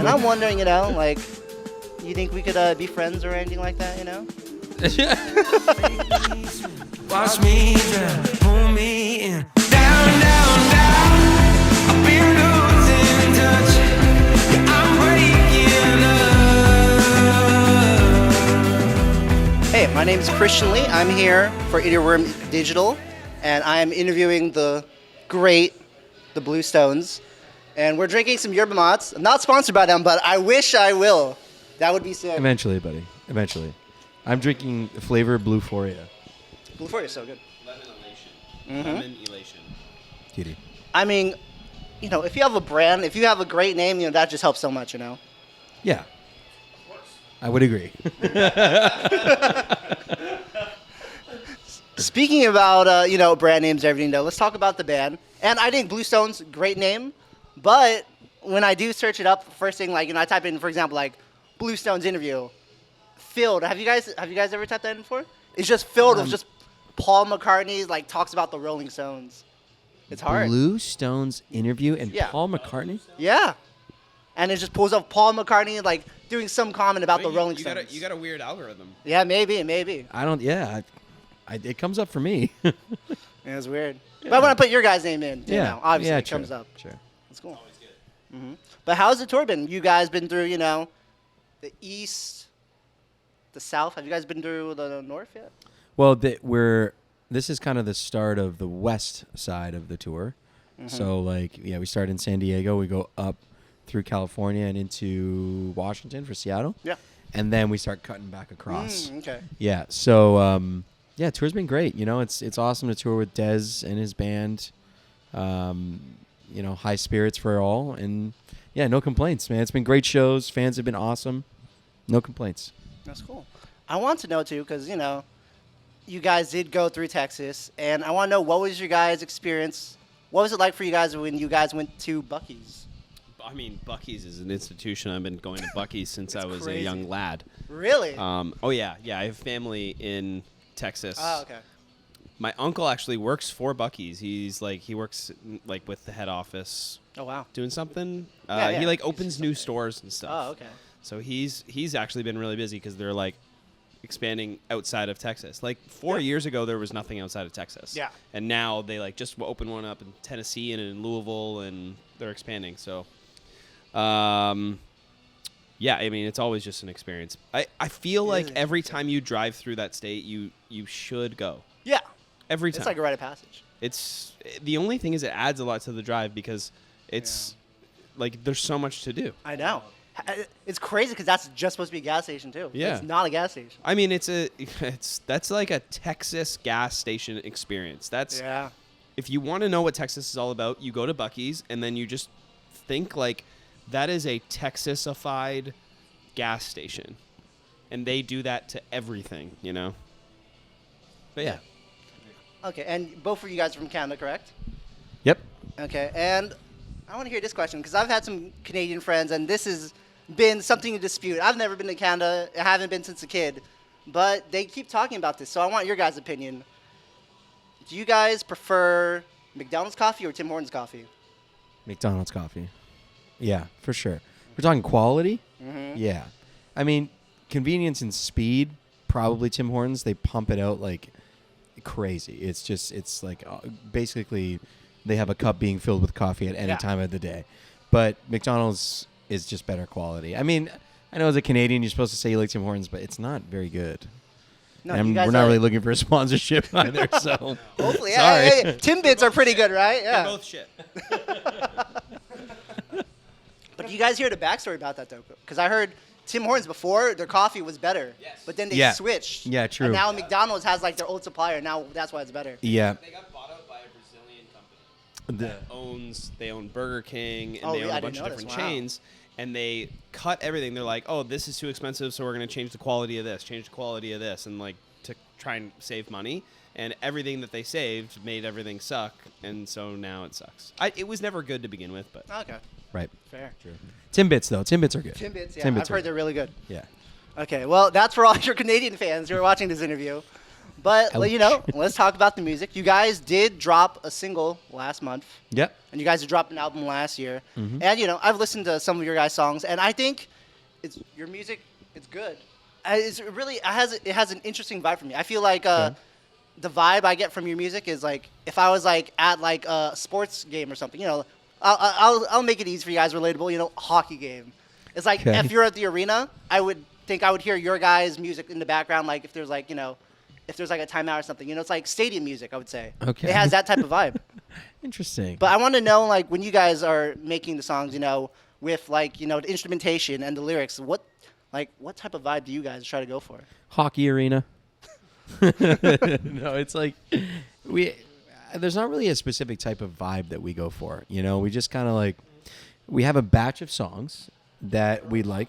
And I'm wondering, like, you think we could be friends or anything like that, Watch me down, pull me in. Down, down, down. I've been losing touch. Yeah, I'm breaking up. Hey, my name is Christian Lee. I'm here for Earworm Digital, and I am interviewing the Blue Stones. And we're drinking some Yerba Mates. I'm not sponsored by them, but I wish I will. That would be sick. Eventually, buddy. Eventually. I'm drinking flavor Blue Foria. Blue Foria is so good. Lemon elation. Lemon elation. Cutie. I mean, if you have a brand, if you have a great name, that just helps so much, Yeah. Of course. I would agree. Speaking about, brand names and everything, though, let's talk about the band. And I think Blue Stones, great name. But when I do search it up, first thing, I type in, for example, Blue Stones interview, filled. Have you guys ever typed that in before? It's just filled with just Paul McCartney, talks about the Rolling Stones. It's hard. Blue Stones interview and Yeah. Paul McCartney? Yeah. And it just pulls up Paul McCartney, doing some comment about the Rolling Stones. You got a weird algorithm. Yeah, maybe. I don't, it comes up for me. Yeah, it's weird. Yeah. But when I put your guys' name in, obviously it true. comes up. Sure. It's cool. Always good. Mm-hmm. But how's the tour been? You guys been through, the East, the South. Have you guys been through the North yet? Well, this is kind of the start of the west side of the tour. Mm-hmm. So, we start in San Diego. We go up through California and into Washington for Seattle. Yeah. And then we start cutting back across. Okay. Yeah. So, tour's been great. It's awesome to tour with Dez and his band. High spirits for all. And, no complaints, man. It's been great shows. Fans have been awesome. No complaints. That's cool. I want to know, too, because, you guys did go through Texas. And I want to know, what was your guys' experience? What was it like for you guys when you guys went to Buc-ee's? I mean, Buc-ee's is an institution. I've been going to Buc-ee's since I was crazy. a young lad. Really? Oh, yeah. Yeah, I have family in Texas. Oh, okay. My uncle actually works for Buc-ee's. He works with the head office. Oh, wow. Doing something. Yeah. He opens new stores and stuff. Oh, okay. So he's actually been really busy because they're expanding outside of Texas. 4 years ago, there was nothing outside of Texas. Yeah. And now they just opened one up in Tennessee and in Louisville, and they're expanding. So, I mean, it's always just an experience. I feel like every time you drive through that state, you should go. Yeah. Every time. It's like a rite of passage. It's the only thing is it adds a lot to the drive because it's there's so much to do. I know. It's crazy because that's just supposed to be a gas station too. Yeah. It's not a gas station. I mean, that's like a Texas gas station experience. Yeah. If you want to know what Texas is all about, you go to Buc-ee's and then you just think that is a Texasified gas station, and they do that to everything, But yeah. Okay, and both of you guys are from Canada, correct? Yep. Okay, and I want to hear this question because I've had some Canadian friends, and this has been something to dispute. I've never been to Canada. I haven't been since a kid, but they keep talking about this, so I want your guys' opinion. Do you guys prefer McDonald's coffee or Tim Hortons coffee? McDonald's coffee. Yeah, for sure. We're talking quality? Mm-hmm. Yeah. I mean, convenience and speed, probably Tim Hortons. They pump it out crazy. It's basically they have a cup being filled with coffee at any time of the day. But McDonald's is just better quality. I mean, I know as a Canadian you're supposed to say you like Tim Hortons, but it's not very good. No, and you guys we're not really looking for a sponsorship either, so hopefully. Sorry. Hey, Timbits are pretty good, right? Yeah. They're both shit. But you guys hear the backstory about that, though? Because I heard Tim Hortons before, their coffee was better. Yes. But then they switched. Yeah, true. And now McDonald's has their old supplier. Now that's why it's better. Yeah. They got bought out by a Brazilian company. They own Burger King, and they own a bunch of different chains. And they cut everything. They're like, oh, this is too expensive, so we're going to change the quality of this, and to try and save money. And everything that they saved made everything suck, and so now it sucks. It was never good to begin with, but Okay. Right. Fair. True. Timbits, though. Timbits are good. Timbits, Timbits I've heard they're really good. Yeah. Okay, well, that's for all your Canadian fans who are watching this interview. But Ouch. you know, let's talk about the music. You guys did drop a single last month. Yep. And you guys have dropped an album last year. Mhm. And you know, I've listened to some of your guys' songs, and I think your music. It's good. It has an interesting vibe for me. I feel like the vibe I get from your music is like if I was like at like a sports game or something. You know, I'll make it easy for you guys, relatable. You know, hockey game. It's like Okay. if you're at the arena, I would think I would hear your guys' music in the background. Like if there's like if there's like a timeout or something. You know, it's like stadium music. I would say. Okay. It has that type of vibe. Interesting. But I want to know, like, when you guys are making the songs, you know, with like, you know, the instrumentation and the lyrics, what type of vibe do you guys try to go for? Hockey arena. No, it's like there's not really a specific type of vibe that we go for. You know, we just kind of like we have a batch of songs that we like.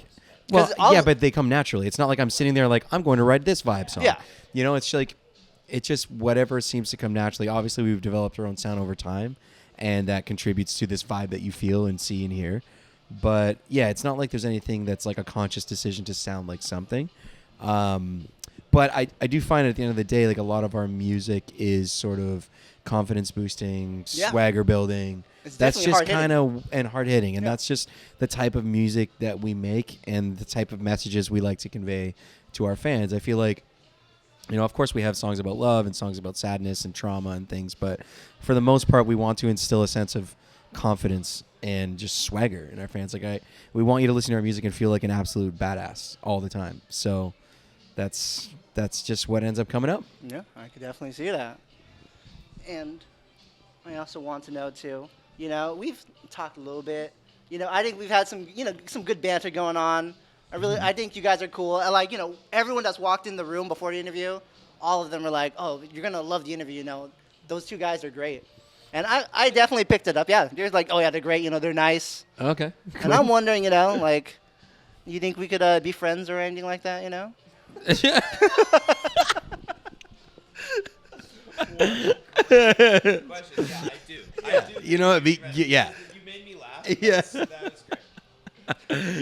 Well, yeah, but they come naturally. It's not like I'm sitting there like I'm going to write this vibe song. Yeah. You know, it's like it's just whatever seems to come naturally. Obviously, we've developed our own sound over time, and that contributes to this vibe that you feel and see and hear. But yeah, it's not like there's anything that's like a conscious decision to sound like something. But I do find at the end of the day, like a lot of our music is sort of confidence boosting, swagger building. It's That's definitely just kind of and hard hitting, and Yeah. that's just the type of music that we make and the type of messages we like to convey to our fans. I feel like, you know, of course we have songs about love and songs about sadness and trauma and things, but for the most part, we want to instill a sense of confidence and just swagger in our fans. Like we want you to listen to our music and feel like an absolute badass all the time. So that's just what ends up coming up. Yeah, I could definitely see that. And I also want to know too, you know, we've talked a little bit. You know, I think we've had some good banter going on. I think you guys are cool. I like, you know, everyone that's walked in the room before the interview, all of them are like, oh, you're going to love the interview. You know, those two guys are great. And I definitely picked it up. Yeah, they're like, oh, yeah, they're great. You know, they're nice. Okay. And I'm wondering, you know, like, you think we could be friends or anything like that, you know? Question. Yeah, I do. I do. You know, yeah. You made me laugh. Yeah. That was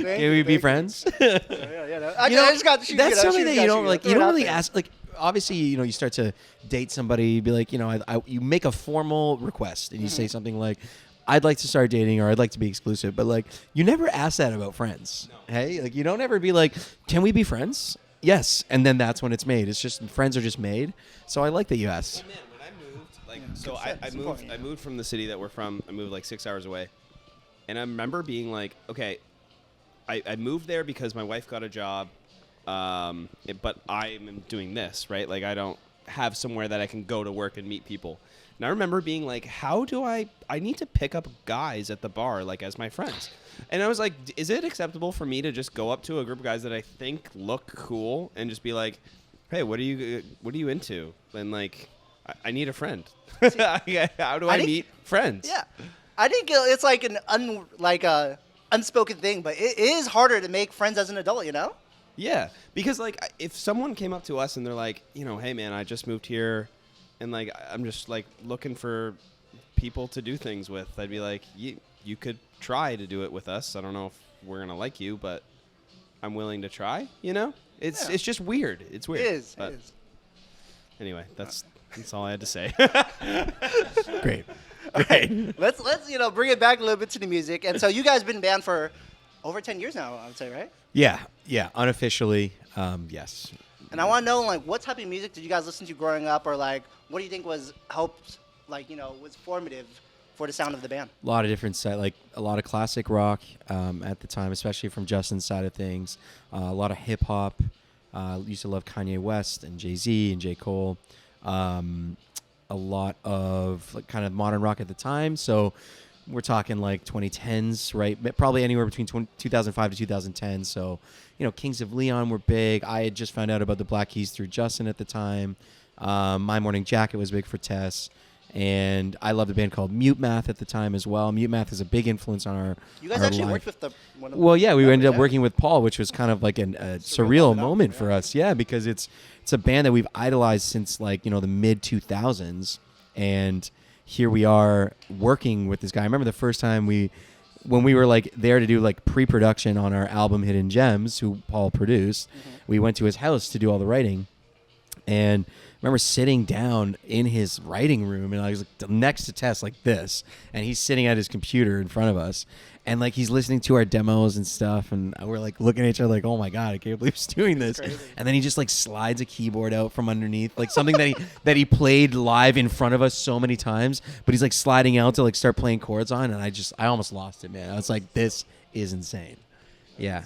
great. Can we be friends? Yeah, no. I just got to shoot. That's something that you don't like. like. You don't really ask. Like, obviously, you know, you start to date somebody. You be like, you know, you make a formal request and you say something like, "I'd like to start dating," or "I'd like to be exclusive." But like, you never ask that about friends. No. Hey, like, you don't ever be like, "Can we be friends?" Yes, and then that's when it's made. It's just friends are just made. So I like that you asked. Well, man, when I moved, like, I moved from the city that we're from. I moved like 6 hours away, and I remember being like, okay, I moved there because my wife got a job, but I'm doing this, right? Like, I don't have somewhere that I can go to work and meet people. And I remember being like, how do I need to pick up guys at the bar, like, as my friends. And I was like, is it acceptable for me to just go up to a group of guys that I think look cool and just be like, hey, what are you into? And like, I need a friend. How do I meet friends? Yeah, I think it's like an unspoken thing, but it is harder to make friends as an adult, you know? Yeah, because like if someone came up to us and they're like, you know, hey man, I just moved here, and like I'm just like looking for people to do things with, I'd be like, you could try to do it with us. I don't know if we're gonna like you, but I'm willing to try. You know, it's just weird. It's weird. It is. But It is. anyway, that's all I had to say. Great. Great. Let's bring it back a little bit to the music. And so you guys been banned for over 10 years now, I would say, right? Yeah. Unofficially, yes. And I want to know, like, what type of music did you guys listen to growing up, or like, what do you think was formative for the sound of the band? A lot of different like a lot of classic rock at the time, especially from Justin's side of things. A lot of hip hop. Used to love Kanye West and Jay-Z and J. Cole. A lot of like kind of modern rock at the time. So we're talking like 2010s, right? Probably anywhere between 2005 to 2010. So, you know, Kings of Leon were big. I had just found out about the Black Keys through Justin at the time. My Morning Jacket was big for Tess. And I loved a band called Mute Math at the time as well. Mute Math is a big influence on our You guys our actually life. worked with Well, yeah, we ended up working with Paul, which was kind of like a surreal moment for us. Yeah, because it's a band that we've idolized since like, you know, the mid 2000s, and here we are working with this guy. I remember the first time when we were like there to do like pre-production on our album Hidden Gems, who Paul produced. We went to his house to do all the writing, And I remember sitting down in his writing room, and I was like next to Tess like this, and he's sitting at his computer in front of us, and like he's listening to our demos and stuff, and we're like looking at each other like, oh my god, I can't believe he's doing this. And then he just like slides a keyboard out from underneath, like something that he played live in front of us so many times, but he's like sliding out to like start playing chords on, and I almost lost it, man. I was like, this is insane. Yeah.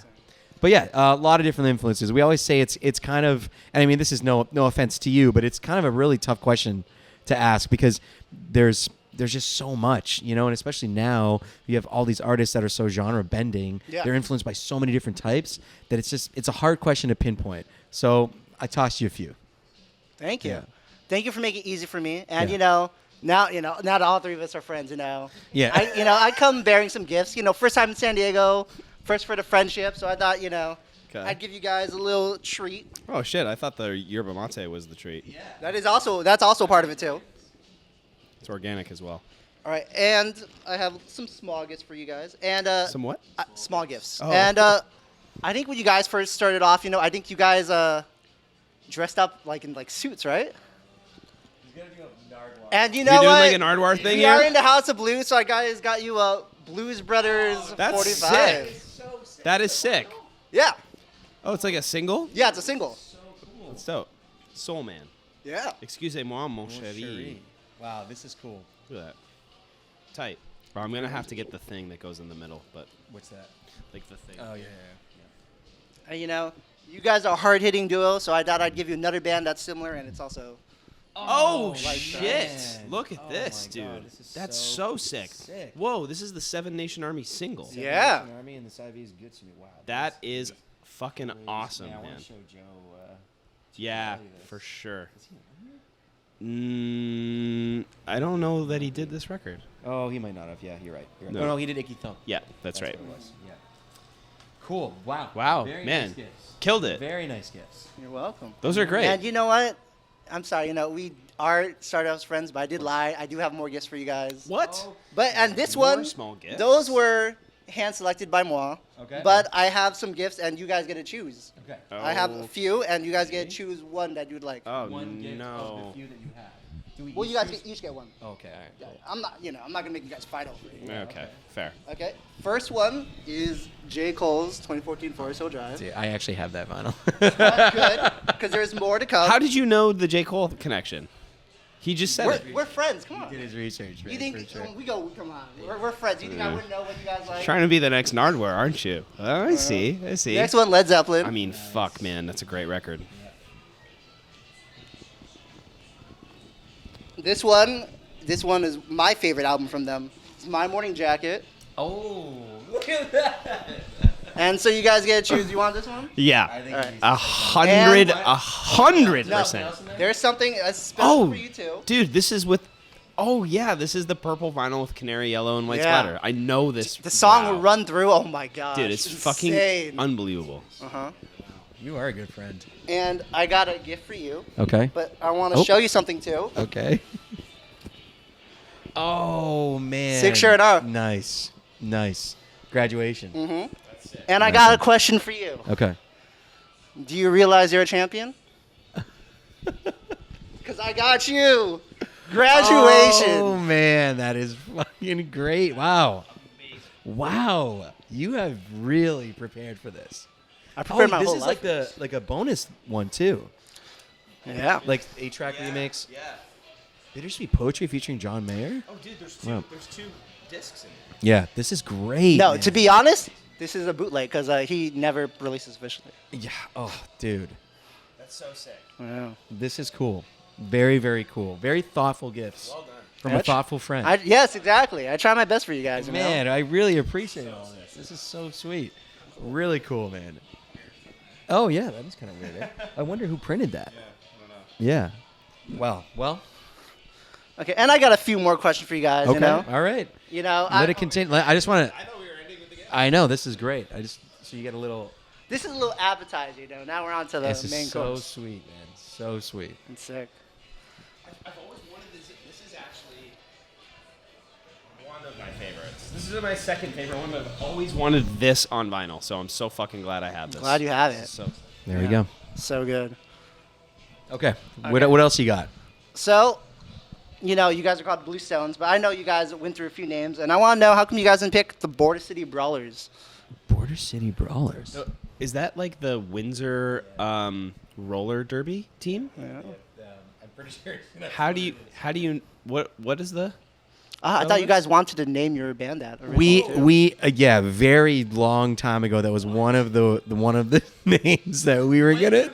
But yeah, a lot of different influences. We always say it's kind of, and I mean, this is no offense to you, but it's kind of a really tough question to ask because there's just so much, you know, and especially now you have all these artists that are so genre bending. Yeah. They're influenced by so many different types that it's a hard question to pinpoint. So I tossed you a few. Thank you. Yeah. Thank you for making it easy for me. And now that all three of us are friends, Yeah. I come bearing some gifts. First time in San Diego. First for the friendship, so I thought, I'd give you guys a little treat. Oh shit! I thought the Yerba Mate was the treat. Yeah. That's also part of it too. It's organic as well. All right, and I have some small gifts for you guys. And some what? Small gifts. Oh. And I think when you guys first started off, I think you guys dressed up like in suits, right? He's gonna do a Nardwuar. And you know what? Doing like a Nardwuar thing we are in the House of Blues, so I got you a Blues Brothers 45. That's sick. That is sick. Yeah. Oh, it's like a single? Yeah, it's a single. So cool. That's dope. Soul Man. Yeah. Excusez-moi, mon chéri. Wow, this is cool. Look at that. Tight. Bro, I'm going to have to get the thing that goes in the middle, but... What's that? Like the thing. Oh, yeah. And, you guys are a hard-hitting duo, so I thought I'd give you another band that's similar, and it's also... Oh, shit. Man. Look at this, dude. God, this That's so sick. Whoa, this is the Seven Nation Army single. Yeah. Nation Army and the Siamese good to me. Wow. That is fucking awesome, I want man. to show Joe. Yeah, for sure. I don't know that he did this record. Oh, he might not have. Yeah, you're right. No. He did Icky Thump. Yeah, that's right. What it was. Yeah. Cool. Wow. Wow, Very man. nice gifts. Killed it. Very nice gifts. You're welcome. Those are great. And you know what? I'm sorry, we are started out as friends, but I did lie. I do have more gifts for you guys. What? And this More one, small gifts? those were hand-selected by moi. Okay. But I have some gifts, and you guys get to choose. Okay. I have a few, and you guys get to choose one that you'd like. Oh, One gift no. of the few that you have. Do we Well, you guys each get one. Okay, all right. Yeah, I'm not gonna make you guys fight over it. Okay, fair. Okay. First one is J. Cole's 2014 Forest Hill Drive. Dude, I actually have that vinyl. Good, because there's more to come. How did you know the J. Cole connection? He just said it. We're friends. Come on. He did his research, man. You think for sure. Come on. We're friends. You think I wouldn't know what you guys like? Trying to be the next Nardwuar, aren't you? Oh, I see. Next one, Led Zeppelin. I mean, fuck, man. That's a great record. This one is my favorite album from them. It's My Morning Jacket. Oh, look at that. And so you guys get to choose. You want this one? Yeah. I think Alright. 100%. There's something special for you too. Dude, this is with... Oh, yeah, this is the purple vinyl with canary yellow and white splatter. I know this. The song wow. will run through. Oh, my gosh. Dude, it's insane. fucking unbelievable. Uh-huh. You are a good friend. And I got a gift for you. Okay. But I want to show you something too. Okay. Oh, man. 6 shirt up. Nice. Graduation. Mm-hmm. And I got a question for you. Okay. Do you realize you're a champion? Because I got you. Graduation. Oh, man. That is fucking great. Wow. Wow. You have really prepared for this. I prepared my this whole is life. like a bonus one, too. Yeah. Like 8-track remix. Yeah. Did there just be poetry featuring John Mayer? Oh, dude, there's Wow. two discs in it. Yeah, this is great. No, man. to be honest, this is a bootleg because he never releases officially. Yeah. Oh, dude. That's so sick. Yeah. This is cool. Very, very cool. Very thoughtful gifts. Well done. From a thoughtful friend. Yes, exactly. I try my best for you guys. You Man, know? I really appreciate all this. This is so sweet. Really cool, man. Oh, yeah, that is kind of weird. Eh? I wonder who printed that. Yeah, I don't know. Yeah. Well. Okay, and I got a few more questions for you guys. Okay. You know, All right. I, Let it continue. I just want to. I thought we were ending with the game. I know this is great. So you get a little. This is a little appetizer, Now we're on to the This main is so course. sweet, man. So sweet. It's sick. I've always wanted this. This is actually one of my favorites. This is my second favorite one. I've always wanted this on vinyl, so I'm so fucking glad I have this. Glad you have it. So There we go. So good. Okay. What else you got? So, you guys are called Bluestones, but I know you guys went through a few names, and I want to know how come you guys didn't pick the Border City Brawlers? Border City Brawlers. Is that like the Windsor roller derby team? Yeah. I'm pretty sure. How do you what is the? I thought you guys wanted to name your band that. Originally. We very long time ago. That was one of the names that we were gonna.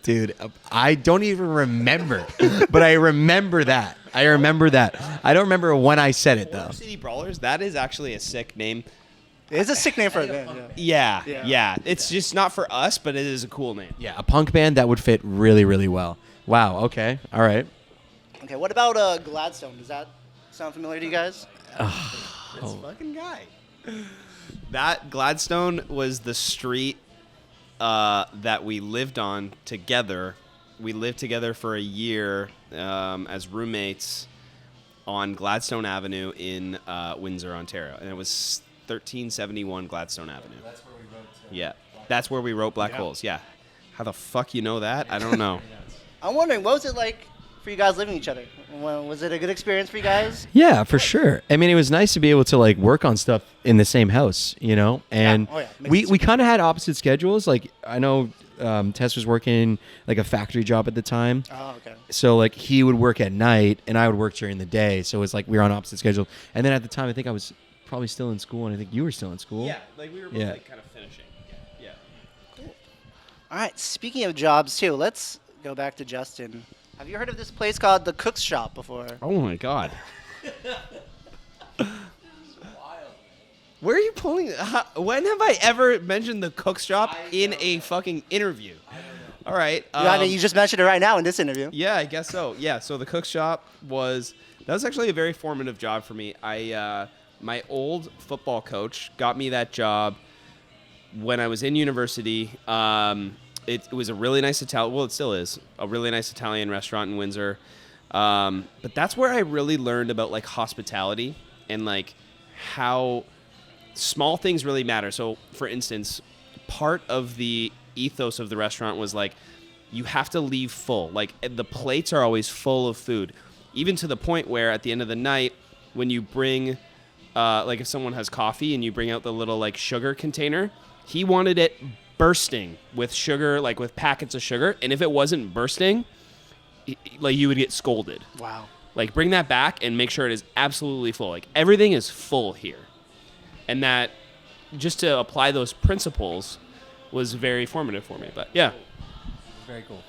Dude, I don't even remember, but I remember that. I don't remember when I said it though. City Brawlers. That is actually a sick name. It's a sick name for a band. Yeah. It's just not for us, but it is a cool name. Yeah, a punk band that would fit really, really well. Wow. Okay. All right. Okay. What about Gladstone? Does that sound familiar to you guys? This fucking guy. That Gladstone was the street that we lived on together. We lived together for a year as roommates on Gladstone Avenue in Windsor, Ontario, and it was 1371 Gladstone Avenue. That's where we wrote. That's where we wrote Black Holes. Yeah. How the fuck you know that? I don't know. I'm wondering, what was it like for you guys living with each other? Was it a good experience for you guys? Yeah, for sure. I mean, it was nice to be able to like work on stuff in the same house, and we kind of had opposite schedules. Like I know Tess was working like a factory job at the time. Oh, okay. So like he would work at night and I would work during the day. So it was like we were on opposite schedules. And then at the time, I think I was probably still in school, and I think you were still in school. Yeah, like we were both like kind of finishing. Yeah. Cool. All right. Speaking of jobs too, let's go back to Justin. Have you heard of this place called the Cook's Shop before? Oh my god. Where are you pulling? When have I ever mentioned the Cook's Shop in a fucking interview? All right. You just mentioned it right now in this interview. Yeah, I guess so. Yeah, so the Cook's Shop was actually a very formative job for me. My old football coach got me that job when I was in university. It was a really nice Italian. Well, it still is a really nice Italian restaurant in Windsor. But that's where I really learned about like hospitality and like how small things really matter. So, for instance, part of the ethos of the restaurant was like you have to leave full. Like the plates are always full of food, even to the point where at the end of the night, when you bring like if someone has coffee and you bring out the little like sugar container, he wanted it bursting with sugar, like with packets of sugar. And if it wasn't bursting, like you would get scolded. Wow. Like bring that back and make sure it is absolutely full. Like everything is full here. And that just to apply those principles was very formative for me. But yeah. Very cool.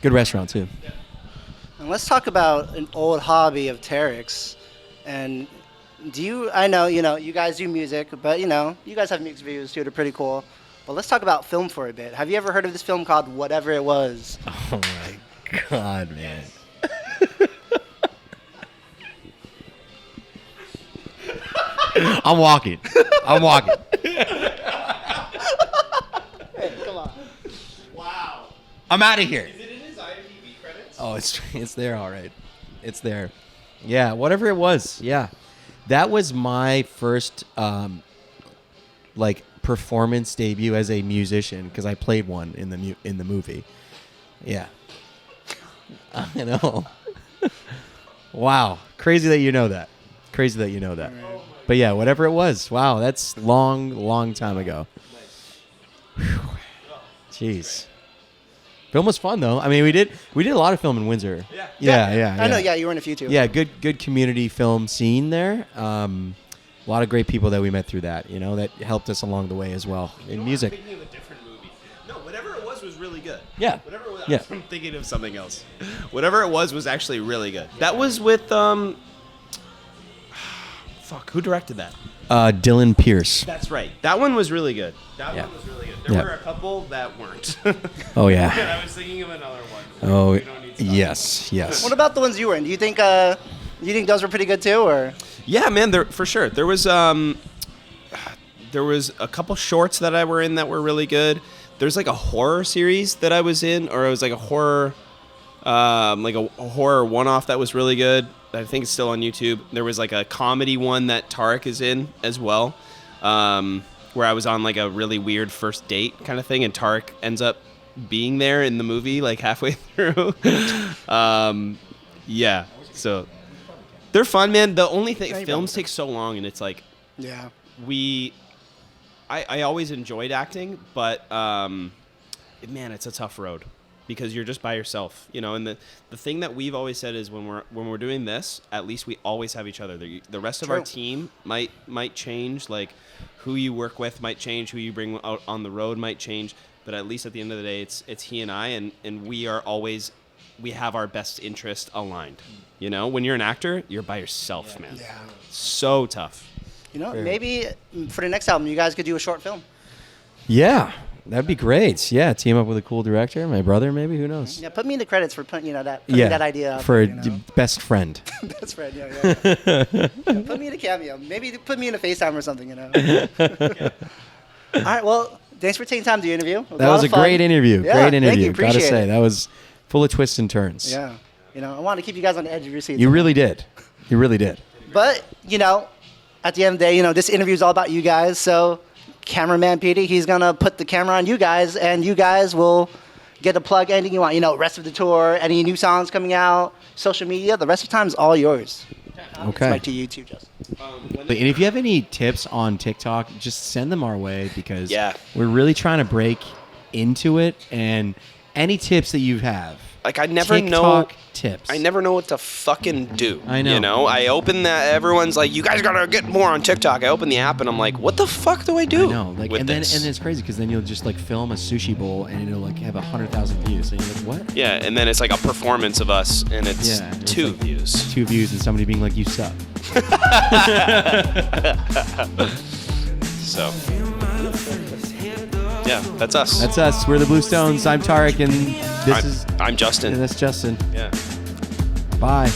Good restaurant too. And let's talk about an old hobby of Tarek's. And I know, you guys do music, but you guys have music videos too, they're pretty cool. But let's talk about film for a bit. Have you ever heard of this film called Whatever It Was? Oh my God, man. I'm walking. Hey, come on. Wow. I'm out of here. Is it in his IMDb credits? Oh, it's there, all right. It's there. Yeah, Whatever It Was. Yeah. That was my first like performance debut as a musician because I played one in the movie. Yeah. I know. Wow. Crazy that you know that. But yeah, Whatever It Was. Wow, that's long time ago. Whew. Jeez. Film was fun though. I mean, we did a lot of film in Windsor. Yeah. I know. Yeah, you were in a few too. Yeah, good community film scene there. A lot of great people that we met through that. That helped us along the way as well in music. I'm thinking of a different movie. No, Whatever It Was really good. Yeah. Whatever it was, Yeah. I'm thinking of something else. Whatever It Was actually really good. That was with who directed that? Dylan Pierce. That's right. That one was really good. One was really good. There Yeah. were a couple that weren't. Oh yeah. And I was thinking of another one. Oh We don't need to talk yes. What about the ones you were in? Do you think those were pretty good too, or? Yeah, man, for sure. There was a couple shorts that I were in that were really good. There's like a horror series that I was in, or it was like a horror, horror one-off that was really good. I think it's still on YouTube. There was like a comedy one that Tarek is in as well, where I was on like a really weird first date kind of thing, and Tarek ends up being there in the movie like halfway through. Yeah, so they're fun, man. The only thing, films take so long, and it's like, Yeah. I always enjoyed acting, but man, it's a tough road because you're just by yourself, you know. And the thing that we've always said is when we're doing this, at least we always have each other. The rest of our team might change, like who you work with might change, who you bring out on the road might change, but at least at the end of the day, it's he and I, and we have our best interest aligned. You know, when you're an actor, you're by yourself, man. Yeah. So tough. You know, maybe for the next album, you guys could do a short film. Yeah, that'd be great. Yeah, team up with a cool director, my brother, maybe. Who knows? Yeah, put me in the credits for putting that idea out for there, best friend. Best friend, yeah. Put me in a cameo. Maybe put me in a FaceTime or something, you know. All right, well, thanks for taking time to interview. That was a great interview. Yeah, great interview. Thank you. Appreciate Gotta say, it. that was full of twists and turns. Yeah. You know, I wanted to keep you guys on the edge of your seats. You really did. You really did. But, you know, at the end of the day, you know, this interview is all about you guys. So, cameraman Petey, he's going to put the camera on you guys, and you guys will get to plug anything you want. You know, rest of the tour, any new songs coming out, social media. The rest of the time is all yours. Okay. It's back to you too, Justin. And if you have any tips on TikTok, just send them our way because Yeah. we're really trying to break into it. And any tips that you have, Like I never TikTok tips. I never know what to fucking do. I know. You know, I open that. Everyone's like, "You guys gotta get more on TikTok." I open the app and I'm like, "What the fuck do I do?" I know, like, with and then this? it's crazy because then you'll just like film a sushi bowl and it'll like have 100,000 views, and you're like, what? Yeah, and then it's like a performance of us, and it's Yeah, it's 2 like views. 2 views and somebody being like, you suck. So, yeah, that's us. That's us. We're the Blue Stones. I'm Tarek, and I'm Justin. and that's Justin. Yeah. Bye.